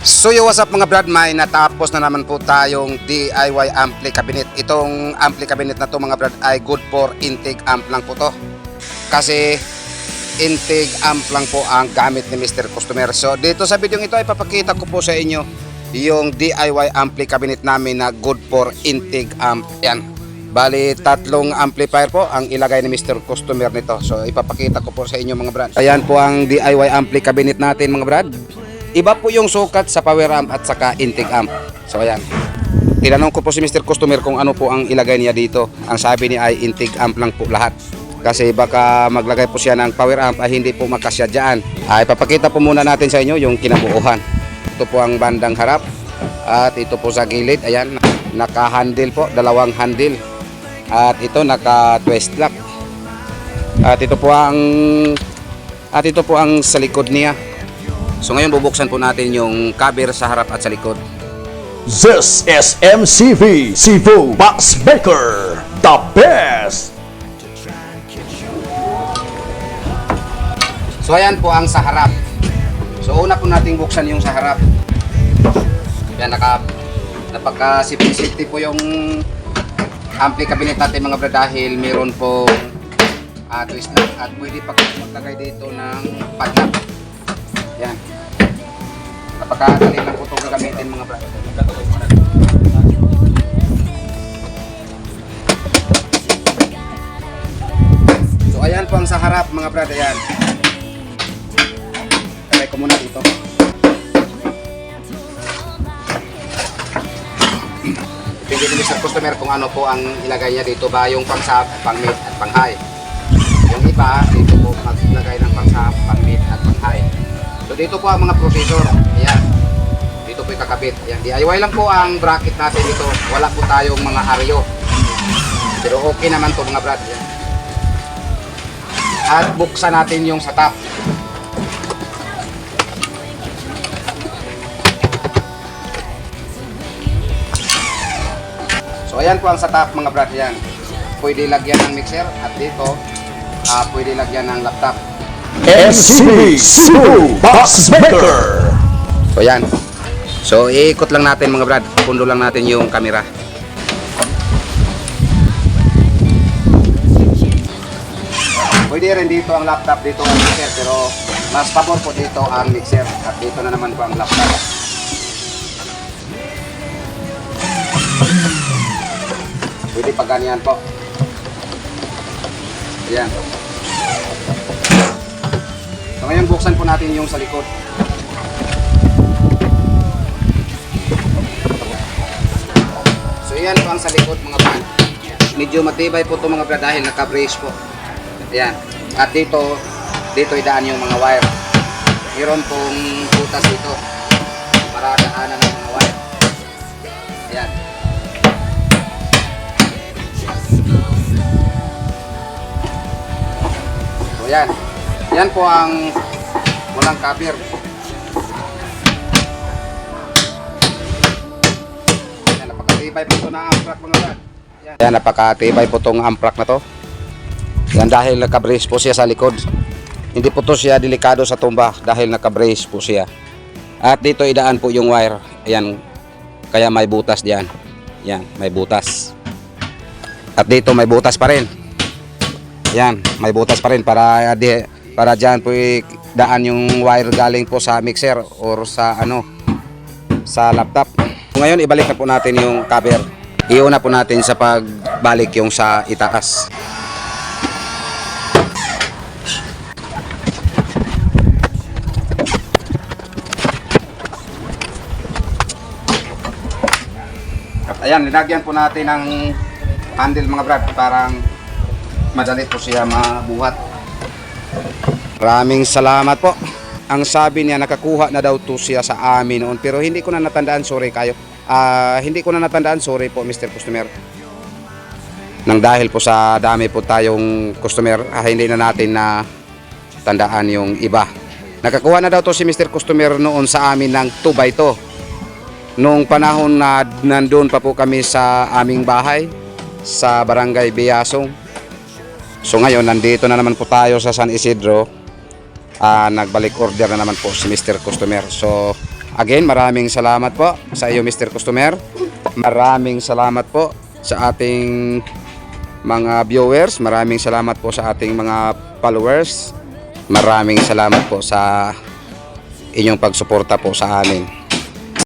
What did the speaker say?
So yo, what's up mga brad, may natapos na naman po tayong DIY ampli cabinet. Itong ampli cabinet na to mga brad ay good for intake amp lang po to. Kasi intake amp lang po ang gamit ni Mr. Customer. So dito sa video ito ay papakita ko po sa inyo yung DIY ampli cabinet namin na good for intake amp. Yan. Bali, tatlong amplifier po ang ilagay ni Mr. Customer nito. So ipapakita ko po sa inyo mga brad. Ayan po ang DIY ampli cabinet natin mga brad. Iba po yung sukat sa power amp at saka intake amp. So ayan. Tinanong ko po si Mr. Customer kung ano po ang ilagay niya dito. Ang sabi niya ay intake amp lang po lahat. Kasi baka maglagay po siya ng power amp ay hindi po makasya dyan. Ay papakita po muna natin sa inyo yung kinabuuhan. Ito po ang bandang harap. At ito po sa gilid. Ayan. Naka-handle po. Dalawang handle. At ito naka-twist lock. At ito po ang sa likod niya. So ngayon bubuksan po natin yung cover sa harap at sa likod. This is MCV Cebu Box Maker, the best! So ayan po ang sa harap. So una po nating buksan yung sa harap. Yan, napaka-safety po yung ampli cabinet natin mga brad, dahil meron po twist lock at pwede pa maglagay dito ng padlock. Yan. Napakadali lang po itong gagamitin mga brad. So ayan po ang sa harap mga brad. Ayan. Try ko muna dito. Depende din sa customer kung ano po ang ilagay niya dito, ba yung pang-sub, pang-mid at pang-high. Yung iba dito po maglagay ng pang-sub, pang-mid at pang-high. So dito po ang mga processor. Ayan. Dito po ikakabit. Ayan. DIY lang po ang bracket natin dito. Wala po tayong mga aryo. Pero okay naman to mga brad. Ayan. At buksan natin yung sa top. So ayan po ang sa top mga brad. Ayan. Pwede lagyan ng mixer at dito pwede lagyan ng laptop. MCV Cebu Box Maker! So yan. So iikot lang natin mga brad. Pundo lang natin yung camera. Pwede rin dito ang laptop, dito ang mixer. Pero mas pabor po dito ang mixer. At dito na naman po ang laptop. Pwede pa ganyan po. Ayan. So ngayon buksan po natin yung sa likod. So yan po ang sa likod mga brad. Medyo matibay po ito mga brad dahil naka-brace po. Ayan. At dito idaan yung mga wire. Meron pong butas dito para daanan ng mga wire. Ayan. So yan. Yan po ang walang cover. Yan, napakatibay po ito na amprak mga brad. Yan, napakatibay po itong amprak na to. Yan, dahil nakabrace po siya sa likod. Hindi po to siya delikado sa tumba dahil nakabrace po siya. At dito idaan po yung wire. Ayan, kaya may butas diyan. Yan, may butas. At dito may butas pa rin. Yan, may butas pa rin para dyan po daan yung wire galing po sa mixer or sa sa laptop. Ngayon ibalik na po natin yung cover. Iuna po natin sa pagbalik yung sa itaas. At ayan, linagyan po natin ng handle mga brad, parang madali po siya mabuhat. Maraming salamat po. Ang sabi niya nakakuha na daw to siya sa amin noon, pero hindi ko na natandaan, sorry kayo. Hindi ko na natandaan, sorry po Mr. Customer. Nang dahil po sa dami po tayong customer, hindi na natin na tandaan yung iba. Nakakuha na daw to si Mr. Customer noon sa amin ng 2x2. Noong panahon na nandun pa po kami sa aming bahay sa Barangay Biyasong. So ngayon nandito na naman po tayo sa San Isidro. Nagbalik order na naman po si Mr. Customer. So Again, maraming salamat po sa iyo Mr. Customer. Maraming salamat po sa ating mga viewers. Maraming salamat po sa ating mga followers. Maraming salamat po sa inyong pagsuporta po sa amin.